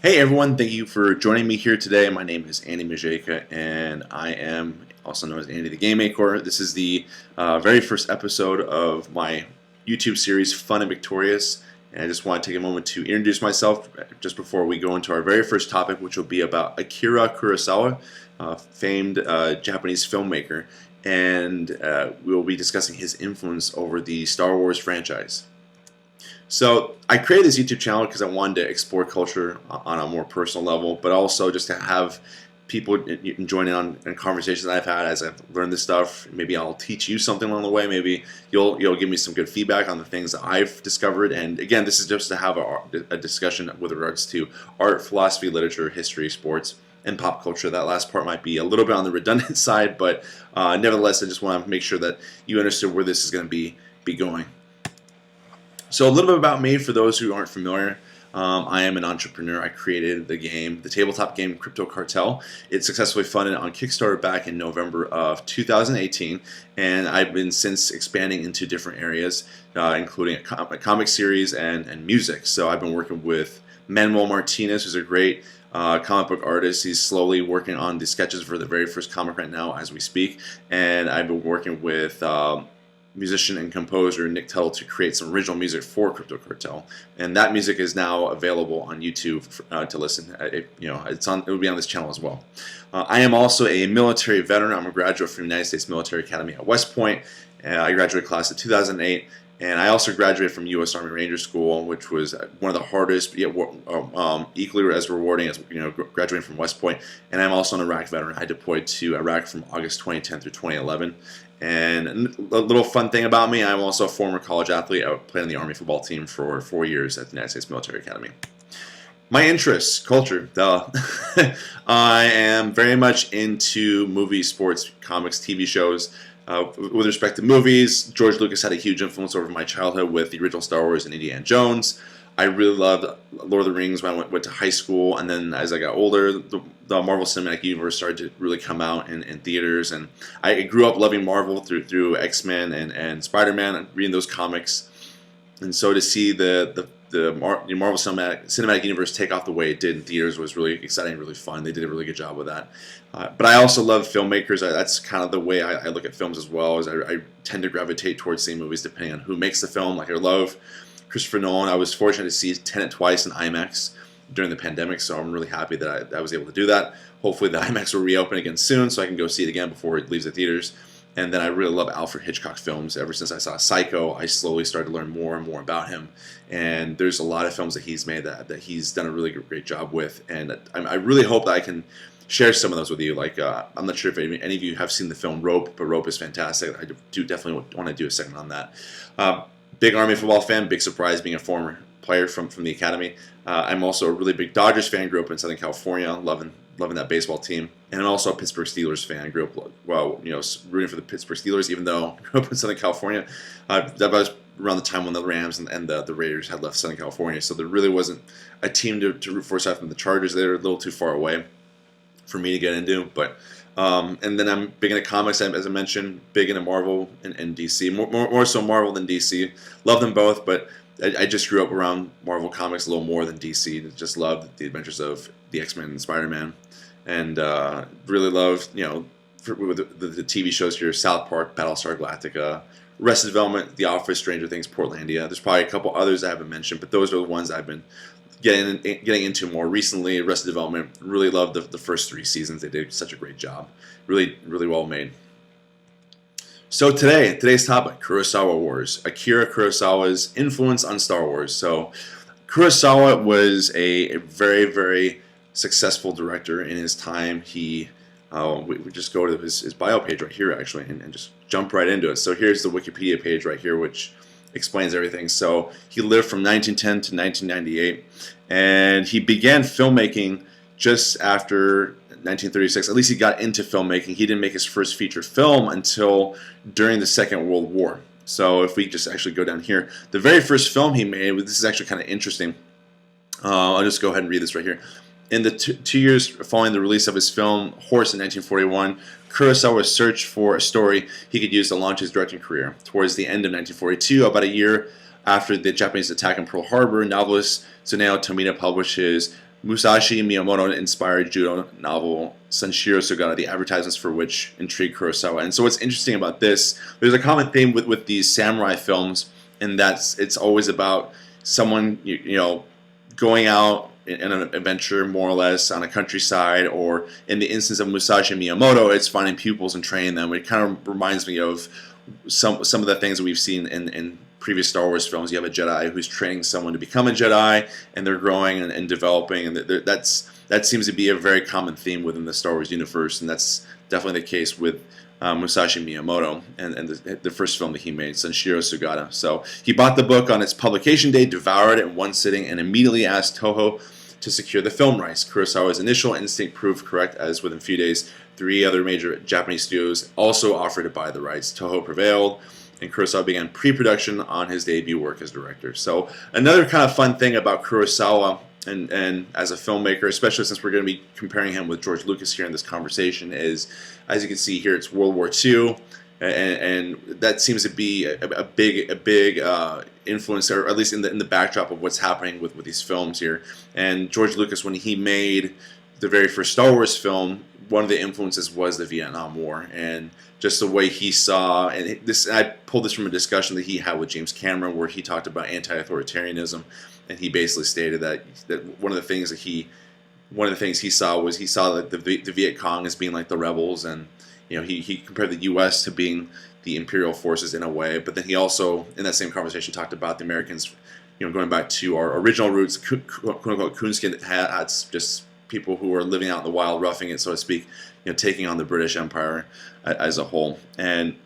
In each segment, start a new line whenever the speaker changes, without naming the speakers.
Hey everyone, thank you for joining me here today. My name is AndyTheGameMaker and I am also known as AndyTheGameMaker. This is the very first episode of my YouTube series, Fun and Victorious. And I just want to take a moment to introduce myself just before we go into our very first topic, which will be about Akira Kurosawa, famed Japanese filmmaker. And we will be discussing his influence over the Star Wars franchise. So I created this YouTube channel because I wanted to explore culture on a more personal level, but also just to have people join in on conversations that I've had as I've learned this stuff. Maybe I'll teach you something along the way. Maybe you'll give me some good feedback on the things that I've discovered. And again, this is just to have a discussion with regards to art, philosophy, literature, history, sports, and pop culture. That last part might be a little bit on the redundant side, but nevertheless, I just want to make sure that you understood where this is going to be going. So a little bit about me for those who aren't familiar. I am an entrepreneur. I created the tabletop game Crypto Cartel. It successfully funded on Kickstarter back in November of 2018, and I've been since expanding into different areas, including a comic series and music. So I've been working with Manuel Martinez, who's a great comic book artist. He's slowly working on the sketches for the very first comic right now as we speak, and I've been working with musician and composer Nick Tuttle to create some original music for Crypto Cartel, and that music is now available on YouTube to listen. It will be on this channel as well. I am also a military veteran. I'm a graduate from the United States Military Academy at West Point. I graduated class of 2008, and I also graduated from U.S. Army Ranger School, which was one of the hardest, yet equally as rewarding as graduating from West Point. And I'm also an Iraq veteran. I deployed to Iraq from August 2010 through 2011. And a little fun thing about me, I'm also a former college athlete. I played on the Army football team for 4 years at the United States Military Academy. My interests, culture, duh. I am very much into movies, sports, comics, TV shows. With respect to movies, George Lucas had a huge influence over my childhood with the original Star Wars and Indiana Jones. I really loved Lord of the Rings when I went to high school, and then as I got older, the Marvel Cinematic Universe started to really come out in theaters, and I grew up loving Marvel through X-Men and Spider-Man, and reading those comics, and so to see the Marvel Cinematic Universe take off the way it did in theaters was really exciting, really fun. They did a really good job with that. But I also love filmmakers. That's kind of the way I look at films as well. Is I tend to gravitate towards seeing movies depending on who makes the film. Like I love Christopher Nolan. I was fortunate to see Tenet twice in IMAX during the pandemic, so I'm really happy that I was able to do that. Hopefully the IMAX will reopen again soon so I can go see it again before it leaves the theaters. And then I really love Alfred Hitchcock films. Ever since I saw Psycho, I slowly started to learn more and more about him. And there's a lot of films that he's made that he's done a really great job with. And I really hope that I can share some of those with you. Like, I'm not sure if any of you have seen the film Rope, but Rope is fantastic. I do definitely want to do a segment on that. Big Army football fan, big surprise being a former player from the academy. I'm also a really big Dodgers fan, grew up in Southern California, loving that baseball team. And I'm also a Pittsburgh Steelers fan, grew up, rooting for the Pittsburgh Steelers, even though I grew up in Southern California. That was around the time when the Rams and the Raiders had left Southern California, so there really wasn't a team to root for aside from the Chargers. They were a little too far away for me to get into, but and then I'm big into comics, as I mentioned, big into Marvel and DC, more so Marvel than DC. Love them both, but I just grew up around Marvel comics a little more than DC. Just loved the adventures of the X-Men and Spider-Man, and really loved the TV shows here: South Park, Battlestar Galactica, Arrested Development, The Office, Stranger Things, Portlandia. There's probably a couple others I haven't mentioned, but those are the ones I've been getting into more recently. Arrested Development, really loved the first 3 seasons. They did such a great job. Really, really well made. So today's topic, Kurosawa Wars. Akira Kurosawa's influence on Star Wars. So Kurosawa was a very, very successful director in his time. We just go to his bio page right here, actually, and just jump right into it. So here's the Wikipedia page right here, which explains everything. So he lived from 1910 to 1998, and he began filmmaking just after 1936. At least he got into filmmaking. He didn't make his first feature film until during the Second World War. So if we just actually go down here, the very first film he made, this is actually kind of interesting. I'll just go ahead and read this right here. In the 2 years following the release of his film Horse in 1941, Kurosawa searched for a story he could use to launch his directing career. Towards the end of 1942, about a year after the Japanese attack on Pearl Harbor, novelist Tsuneo Tomita published his Musashi Miyamoto-inspired judo novel Sanshiro Sugata, the advertisements for which intrigued Kurosawa. And so what's interesting about this, there's a common theme with these samurai films, and that's it's always about someone going out in an adventure, more or less, on a countryside, or in the instance of Musashi Miyamoto, it's finding pupils and training them. It kind of reminds me of some of the things that we've seen in previous Star Wars films. You have a Jedi who's training someone to become a Jedi, and they're growing and developing, and that seems to be a very common theme within the Star Wars universe, and that's definitely the case with Musashi Miyamoto and the first film that he made, Sanshiro Sugata. So he bought the book on its publication date, devoured it in one sitting, and immediately asked Toho to secure the film rights. Kurosawa's initial instinct proved correct, as within a few days, 3 other major Japanese studios also offered to buy the rights. Toho prevailed, and Kurosawa began pre-production on his debut work as director. So another kind of fun thing about Kurosawa and as a filmmaker, especially since we're going to be comparing him with George Lucas here in this conversation, is, as you can see here, it's World War II, and that seems to be a big influence, or at least in the backdrop of what's happening with these films here. And George Lucas, when he made the very first Star Wars film, one of the influences was the Vietnam War, and just the way he saw, and this, I pulled this from a discussion that he had with James Cameron, where he talked about anti-authoritarianism, and he basically stated that one of the things he saw was that the Viet Cong as being like the rebels, and he compared the U.S. to being the imperial forces in a way, but then he also, in that same conversation, talked about the Americans, going back to our original roots, quote-unquote coonskin hats, just people who are living out in the wild, roughing it, so to speak, taking on the British Empire as a whole. And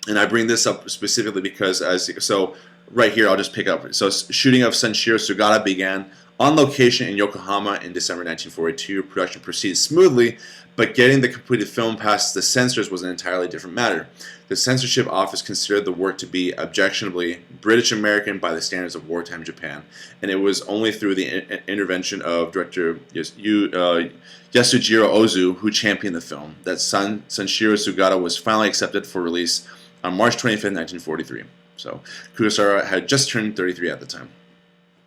I bring this up specifically because, so right here, I'll just pick up. So shooting of Sanshiro Sugata began on location in Yokohama in December 1942. Production proceeded smoothly, but getting the completed film past the censors was an entirely different matter. The censorship office considered the work to be objectionably British-American by the standards of wartime Japan, and it was only through the intervention of director Yasujiro Ozu, who championed the film, that Sanshiro Sugata was finally accepted for release on March 25th, 1943. So Kurosawa had just turned 33 at the time.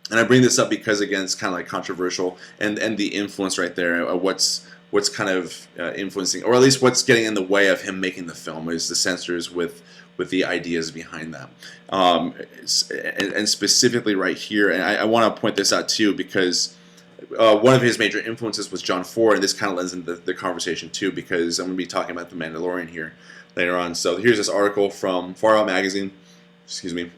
And I bring this up because, again, it's kind of like controversial, and the influence right there, what's kind of influencing, or at least what's getting in the way of him making the film, is the censors with the ideas behind that. And specifically right here, and I want to point this out too, because one of his major influences was John Ford, and this kind of lends into the conversation too, because I'm going to be talking about The Mandalorian here later on. So here's this article from Far Out Magazine. Excuse me.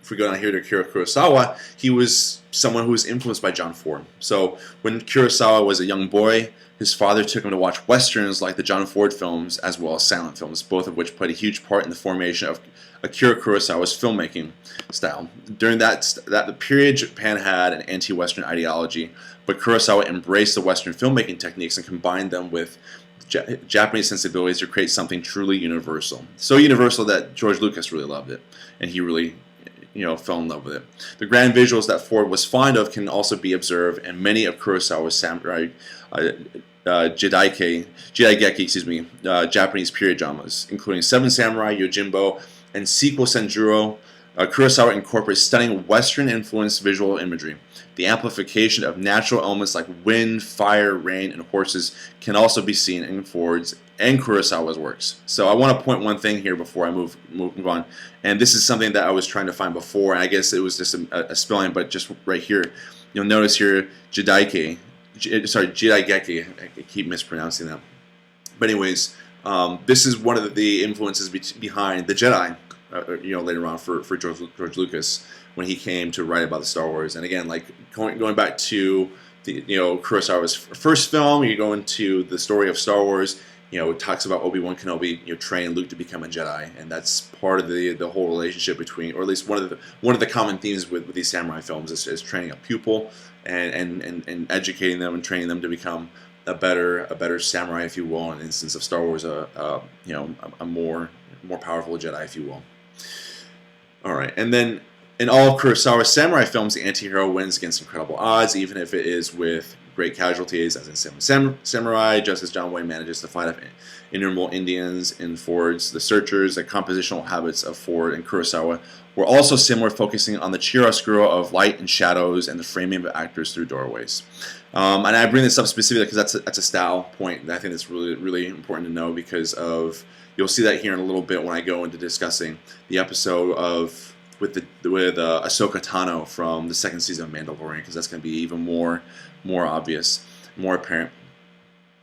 If we go down here to Akira Kurosawa, he was someone who was influenced by John Ford. So when Kurosawa was a young boy, his father took him to watch westerns like the John Ford films, as well as silent films, both of which played a huge part in the formation of Akira Kurosawa's filmmaking style. During that period, Japan had an anti-Western ideology, but Kurosawa embraced the Western filmmaking techniques and combined them with Japanese sensibilities to create something truly universal. So universal that George Lucas really loved it, and he really fell in love with it. The grand visuals that Ford was fond of can also be observed in many of Kurosawa's samurai jidaigeki, Japanese period dramas, including Seven Samurai, Yojimbo, and sequel Senjuro. Kurosawa incorporates stunning Western-influenced visual imagery. The amplification of natural elements like wind, fire, rain, and horses can also be seen in Ford's and Kurosawa's works. So I want to point one thing here before I move on, and this is something that I was trying to find before, and I guess it was just a spelling, but just right here, you'll notice here jidaigeki. I keep mispronouncing that. But anyways, this is one of the influences behind the Jedi. Later on for George Lucas when he came to write about the Star Wars. And again, like going back to the Kurosawa's first film, you go into the story of Star Wars. It talks about Obi-Wan Kenobi train Luke to become a Jedi, and that's part of the whole relationship between, or at least one of the common themes with these samurai films is training a pupil and educating them and training them to become a better samurai, if you will. In the instance of Star Wars, a more powerful Jedi, if you will. All right, and then in all of Kurosawa's samurai films, the anti-hero wins against incredible odds, even if it is with great casualties, as in Samurai, just as John Wayne manages to fight off innumerable Indians in Ford's The Searchers. The compositional habits of Ford and Kurosawa were also similar, focusing on the chiaroscuro of light and shadows and the framing of actors through doorways. And I bring this up specifically because that's a style point that I think that's really important to know, because of you'll see that here in a little bit when I go into discussing the episode with Ahsoka Tano from the second season of Mandalorian, because that's going to be even more obvious, more apparent.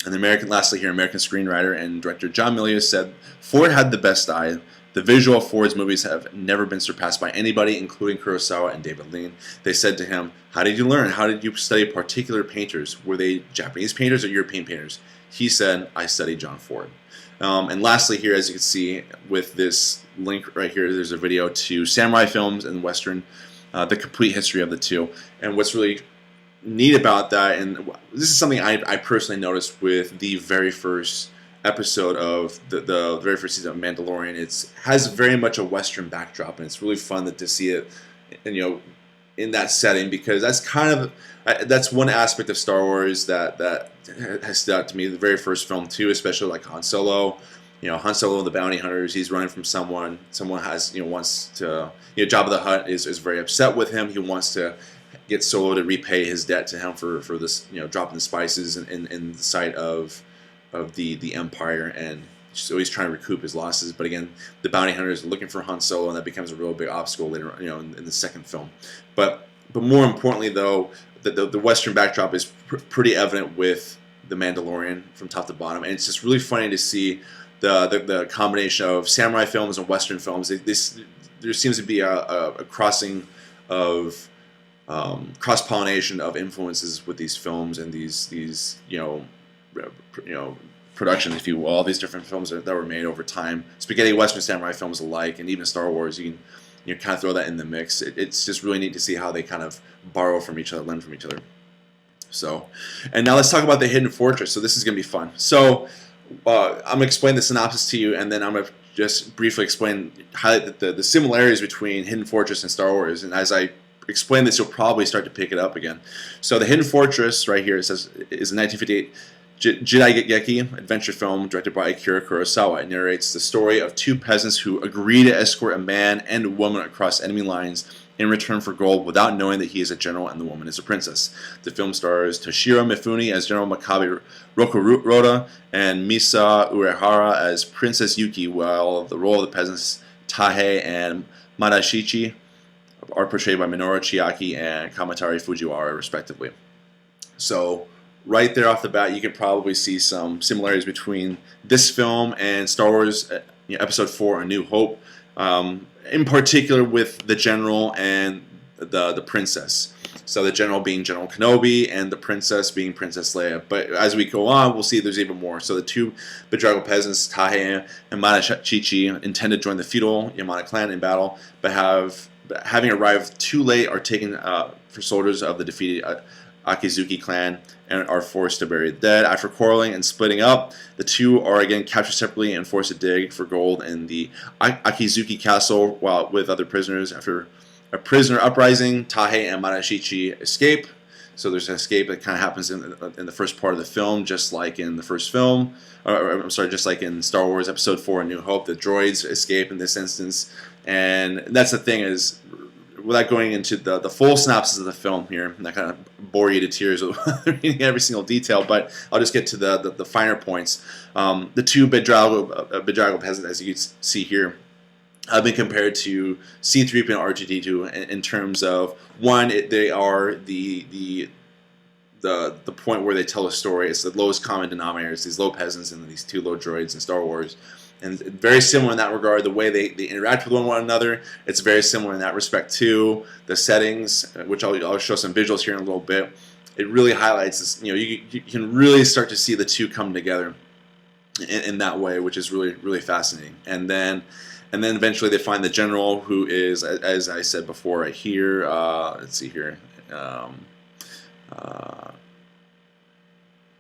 And lastly here, American screenwriter and director John Milius said, Ford had the best eye. The visual of Ford's movies have never been surpassed by anybody, including Kurosawa and David Lean. They said to him, how did you learn? How did you study particular painters? Were they Japanese painters or European painters? He said, I studied John Ford. And lastly here, as you can see with this link right here, there's a video to samurai films and Western, the complete history of the two. And what's really neat about that, and this is something I personally noticed with the very first episode of the very first season of Mandalorian, it has very much a Western backdrop, and it's really fun to see it, in that setting, because that's one aspect of Star Wars that has stood out to me. The very first film too, especially like Han Solo. Han Solo and the bounty hunters. He's running from someone. Someone wants to. Jabba the Hutt is very upset with him. He wants to get Solo to repay his debt to him for this, dropping the spices in the sight of the Empire, and so he's trying to recoup his losses. But again, the bounty hunters are looking for Han Solo, and that becomes a real big obstacle later, in the second film. But more importantly, though, the Western backdrop is pretty evident with the Mandalorian from top to bottom, and it's just really funny to see the combination of samurai films and Western films. There seems to be a crossing of cross-pollination of influences with these films and these productions, if you will, all these different films that were made over time, spaghetti Western samurai films alike, and even Star Wars. You can kind of throw that in the mix. It's just really neat to see how they kind of borrow from each other, learn from each other. So, and now let's talk about the Hidden Fortress. So this is going to be fun. So I'm going to explain the synopsis to you, and then I'm going to just briefly highlight the similarities between Hidden Fortress and Star Wars. And as I explain this, you'll probably start to pick it up again. So the Hidden Fortress right here, it says, is a 1958 Jidaigeki adventure film directed by Akira Kurosawa. It narrates the story of two peasants who agree to escort a man and a woman across enemy lines in return for gold, without knowing that he is a general and the woman is a princess. The film stars Toshiro Mifune as General Makabe Rokuroda and Misa Uehara as Princess Yuki, while the role of the peasants Taihei and Madashichi are portrayed by Minoru Chiaki and Kamatari Fujiwara, respectively. So right there off the bat, you can probably see some similarities between this film and Star Wars Episode 4, A New Hope, in particular with the general and the princess. So the general being General Kenobi and the princess being Princess Leia. But as we go on, we'll see there's even more. So the two bedraggled peasants, Taihei and Madashichi, intend to join the feudal Yamada clan in battle, but having arrived too late, are taken for soldiers of the defeated Akizuki clan and are forced to bury the dead. After quarreling and splitting up, the two are again captured separately and forced to dig for gold in the Akizuki castle while with other prisoners. After a prisoner uprising, Taihei and Madashichi escape. So there's an escape that kind of happens in the first part of the film, just like in the first film. Just like in Star Wars Episode 4, A New Hope, the droids escape in this instance. And that's the thing is, without going into the full synopsis of the film here, I'm not going to bore you to tears with reading every single detail, but I'll just get to the finer points. The two bedraggled peasants, as you can see here, have been compared to C-3PO and R2-D2 in terms of, one, they are the point where they tell a story. It's the lowest common denominator. It's these low peasants and these two low droids in Star Wars. And very similar in that regard, the way they interact with one another, it's very similar in that respect too. The settings, which I'll show some visuals here in a little bit, it really highlights this. You can really start to see the two come together in that way, which is really fascinating. And then eventually they find the general, who is, as I said before, right here. Let's see here,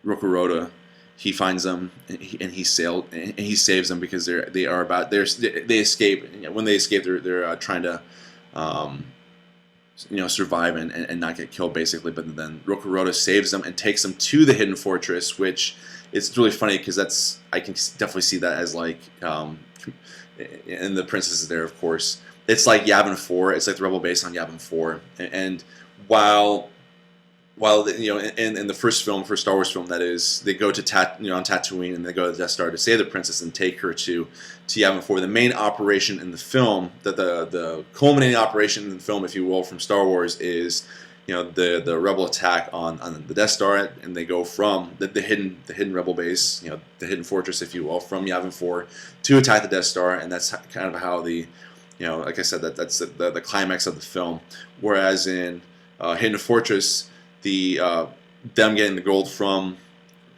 Rokuroda. He finds them and he saves them because they escape. When they escape, they're trying to survive and not get killed basically. But then Rokuroto saves them and takes them to the hidden fortress, which is really funny because I can definitely see that as like and the princess is there, of course. It's like Yavin 4. It's like the rebel base on Yavin 4. And while in the first Star Wars film, that is, they go to on Tatooine and they go to the Death Star to save the princess and take her to Yavin 4. The main operation in the film, the culminating operation in the film, if you will, from Star Wars is the rebel attack on the Death Star, and they go from the hidden rebel base, the hidden fortress, if you will, from Yavin 4 to attack the Death Star, and that's kind of how like I said, that's the climax of the film. Whereas in Hidden Fortress, them getting the gold from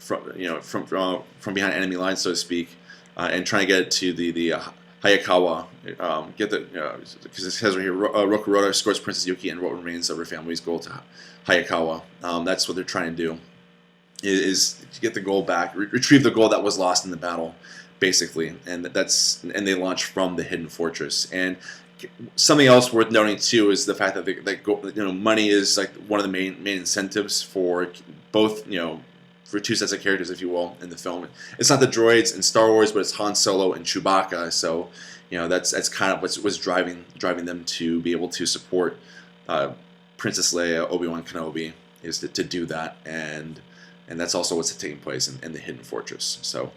behind enemy lines, so to speak, and trying to get it to the Hayakawa, because it says right here, Rokuroto escorts Princess Yuki and what remains of her family's gold to Hayakawa. That's what they're trying to do, is to get the gold back, retrieve the gold that was lost in the battle, basically, and they launch from the hidden fortress. And something else worth noting too is the fact that money is like one of the main incentives for both for two sets of characters, if you will, in the film. It's not the droids in Star Wars, but it's Han Solo and Chewbacca. So that's kind of what's driving them to be able to support Princess Leia, Obi-Wan Kenobi, is to do that, and that's also what's taking place in the hidden fortress. So.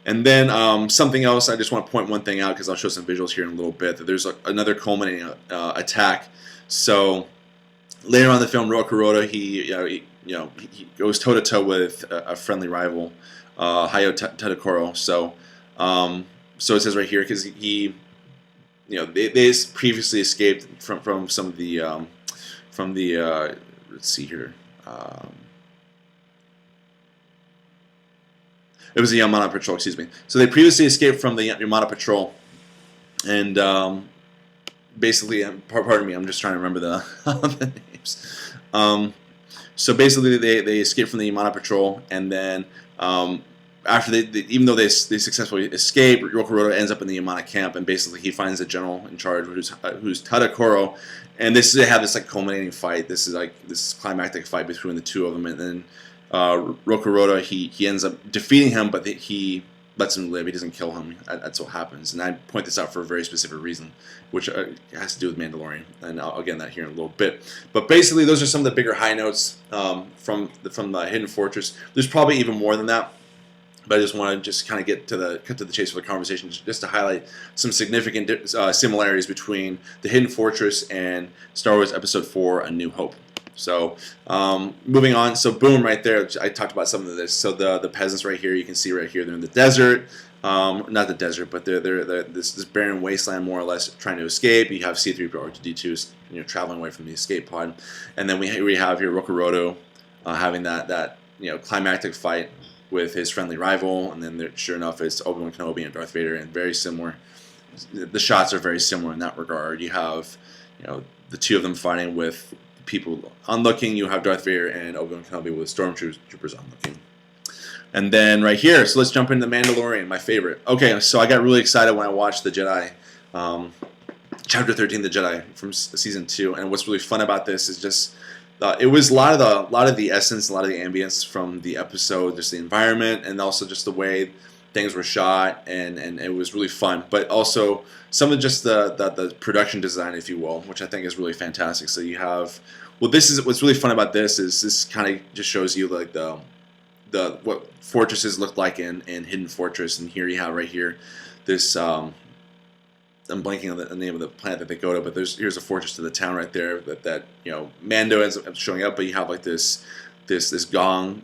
And then something else, I just want to point one thing out because I'll show some visuals here in a little bit. That there's another culminating attack. So later on in the film, Rokuroto he goes toe to toe with a friendly rival, Hayo Tadakoro. So it says right here, because they previously escaped from some of the let's see here. It was the Yamana Patrol, excuse me. So they previously escaped from the Yamana Patrol, and basically, pardon me, I'm just trying to remember the names. So basically, they escaped from the Yamana Patrol, and then after even though they successfully escape, Rokuroto ends up in the Yamana camp, and basically he finds the general in charge, who's Tadakoro, and they have this like culminating fight. This is like this climactic fight between the two of them, and then Rokuroto he ends up defeating him, but he lets him live. He doesn't kill him. That's what happens, and I point this out for a very specific reason, which has to do with Mandalorian, and I'll get that here in a little bit. But basically, those are some of the bigger high notes from the Hidden Fortress. There's probably even more than that, but I just want to kind of cut to the chase for the conversation, just to highlight some significant similarities between the Hidden Fortress and Star Wars Episode 4: A New Hope. So moving on, so boom, right there, I talked about some of this. So the peasants right here, you can see right here, they're in the desert, not the desert, but they're this barren wasteland, more or less, trying to escape. You have C-3PO or R2-D2 traveling away from the escape pod, and then we have here Rokuroto having that climactic fight with his friendly rival, and then sure enough, it's Obi-Wan Kenobi and Darth Vader, and very similar. The shots are very similar in that regard. You have the two of them fighting with people onlooking. You have Darth Vader and Obi-Wan Kenobi with stormtroopers onlooking. And then right here, so let's jump into Mandalorian, my favorite. Okay, so I got really excited when I watched The Jedi, Chapter 13, The Jedi from Season 2. And what's really fun about this is just it was a lot of the essence, a lot of the ambience from the episode, just the environment, and also just the way things were shot, and it was really fun. But also some of just the production design, if you will, which I think is really fantastic. So you have, this is what's really fun about this is this kind of just shows you like the what fortresses look like in Hidden Fortress, and here you have right here this. I'm blanking on the name of the planet that they go to, but here's a fortress to the town right there that Mando ends up showing up, but you have like this gong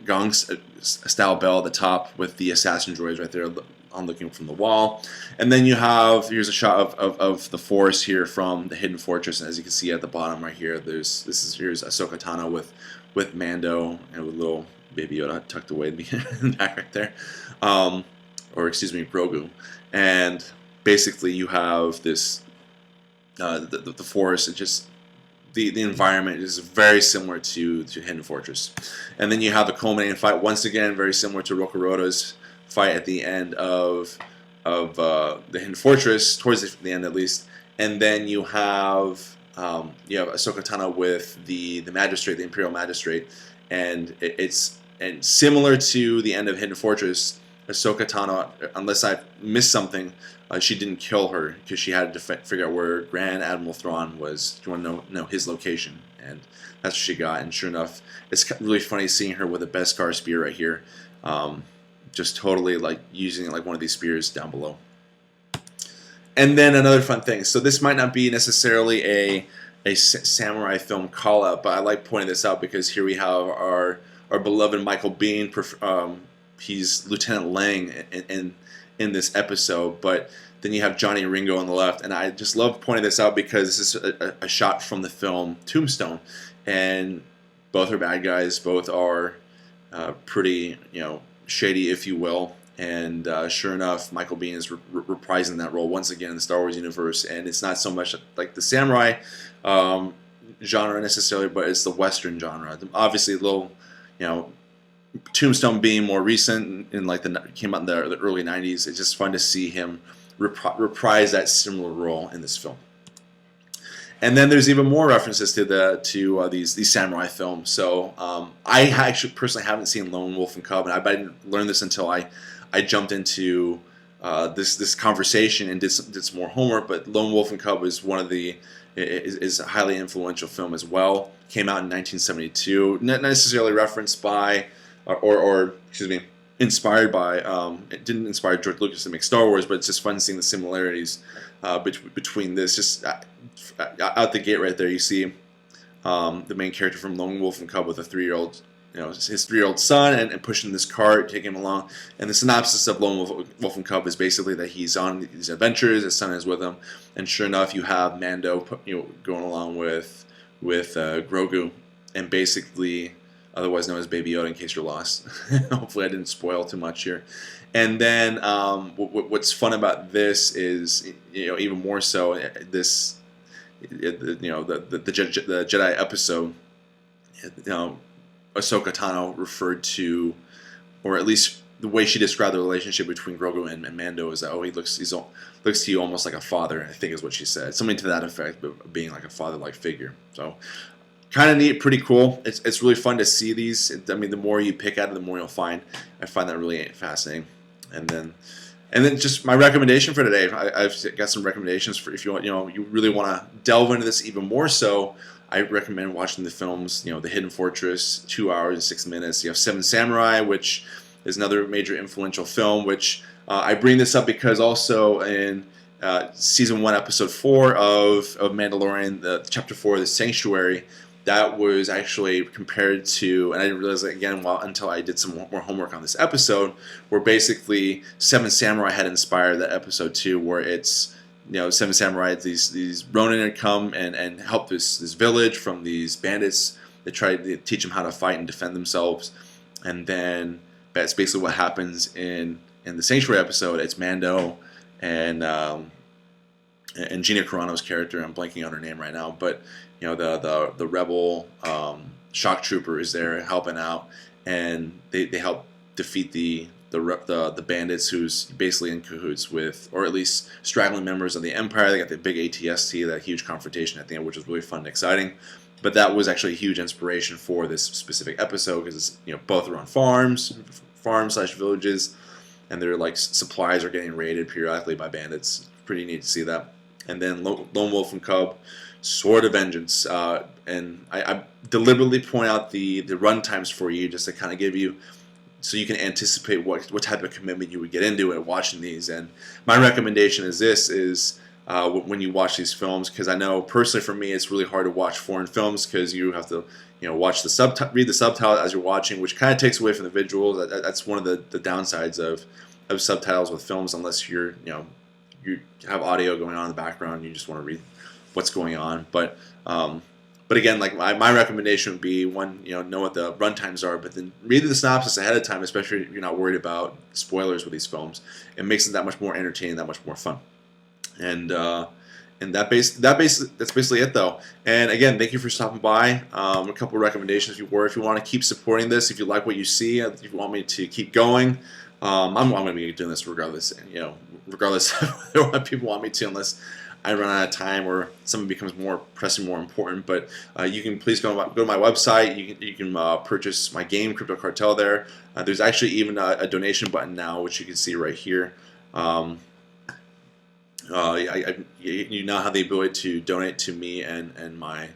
style bell at the top with the assassin droids right there on looking from the wall, and then here's a shot of the forest here from the Hidden Fortress, and as you can see at the bottom right here, here's Ahsoka Tano with Mando and with little Baby Yoda tucked away in the back right there, or excuse me, Grogu, and basically you have this the forest, and just the environment is very similar to Hidden Fortress. And then you have the culminating fight, once again very similar to Rokuroto's fight at the end of the Hidden Fortress, towards the end at least. And then you have you have Ahsoka Tano with the magistrate, the Imperial magistrate, and it's similar to the end of Hidden Fortress. Ahsoka Tano, unless I missed something, she didn't kill her because she had to figure out where Grand Admiral Thrawn was. Do you want to know his location? And that's what she got. And sure enough, it's really funny seeing her with a Beskar spear right here, just totally like using it like one of these spears down below. And then another fun thing. So this might not be necessarily a samurai film call out, but I like pointing this out because here we have our beloved Michael Biehn. He's Lieutenant Lang in this episode, but then you have Johnny Ringo on the left, and I just love pointing this out because this is a shot from the film Tombstone, and both are bad guys, both are pretty, shady, if you will. And sure enough, Michael Biehn is reprising that role once again in the Star Wars universe, and it's not so much like the samurai genre necessarily, but it's the Western genre. Obviously, a little, Tombstone being more recent and like came out in the early '90s. It's just fun to see him reprise that similar role in this film. And then there's even more references to these samurai films. So I actually personally haven't seen Lone Wolf and Cub, and I didn't learn this until I jumped into this conversation and did some more homework. But Lone Wolf and Cub is is a highly influential film as well. Came out in 1972, not necessarily referenced by or excuse me, inspired by. It didn't inspire George Lucas to make Star Wars, but it's just fun seeing the similarities between this. Just out the gate right there, you see the main character from Lone Wolf and Cub with a 3-year-old, his 3-year-old son, and pushing this cart, taking him along. And the synopsis of Lone Wolf and Cub is basically that he's on these adventures, his son is with him, and sure enough, you have Mando, going along with Grogu, and basically, otherwise known as Baby Yoda, in case you're lost. Hopefully, I didn't spoil too much here. And then, what's fun about this is, even more so, this. The Jedi episode, Ahsoka Tano referred to, or at least the way she described the relationship between Grogu and Mando is that he looks to you almost like a father. I think is what she said, something to that effect, but being like a father-like figure. So kind of neat, pretty cool. It's really fun to see these. I mean, the more you pick at it, the more you'll find. I find that really fascinating. And then just my recommendation for today. I've got some recommendations for if you really want to delve into this even more so. I recommend watching the films, The Hidden Fortress, 2 hours and 6 minutes. You have Seven Samurai, which is another major influential film, which I bring this up because also in Season 1, Episode 4 of Mandalorian, Chapter 4, The Sanctuary, that was actually compared to, and I didn't realize that again until I did some more homework on this episode, where basically Seven Samurai had inspired that episode too, where it's, Seven Samurai, these Ronin had come and help this village from these bandits. They tried to teach them how to fight and defend themselves, and then that's basically what happens in the Sanctuary episode. It's Mando and Gina Carano's character. I'm blanking on her name right now, but the rebel shock trooper is there helping out, and they help defeat the bandits who's basically in cahoots with, or at least straggling members of the Empire. They got the big ATST, that huge confrontation at the end, which was really fun and exciting. But that was actually a huge inspiration for this specific episode because both are on farms/villages, and their supplies are getting raided periodically by bandits. Pretty neat to see that. And then Lone Wolf and Cub, Sword of Vengeance, and I deliberately point out the run times for you just to kind of give you, so you can anticipate what type of commitment you would get into it watching these. And my recommendation is when you watch these films, because I know personally for me it's really hard to watch foreign films because you have to watch read the subtitle as you're watching, which kind of takes away from the visuals. That's one of the downsides of subtitles with films, unless you have audio going on in the background and you just want to read what's going on. But again, my recommendation would be, one, know what the run times are, but then read the synopsis ahead of time, especially if you're not worried about spoilers with these films. It makes it that much more entertaining, that much more fun. And that's basically it, though. And again, thank you for stopping by. A couple of recommendations if you want to keep supporting this, if you like what you see, if you want me to keep going, I'm going to be doing this regardless of whether people want me to, unless I run out of time or something becomes more pressing, more important. But you can please go to my website. You can purchase my game, Crypto Cartel, there. There's actually even a donation button now, which you can see right here. You now have the ability to donate to me and my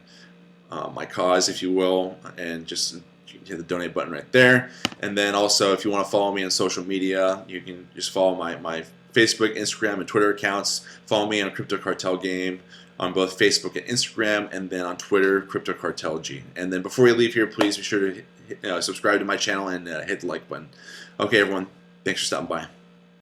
my cause, if you will, and just hit the donate button right there. And then also, if you want to follow me on social media, you can just follow my Facebook, Instagram, and Twitter accounts. Follow me on Crypto Cartel Game on both Facebook and Instagram, and then on Twitter, Crypto Cartel G. And then before you leave here, please be sure to subscribe to my channel and hit the like button. Okay, everyone, thanks for stopping by.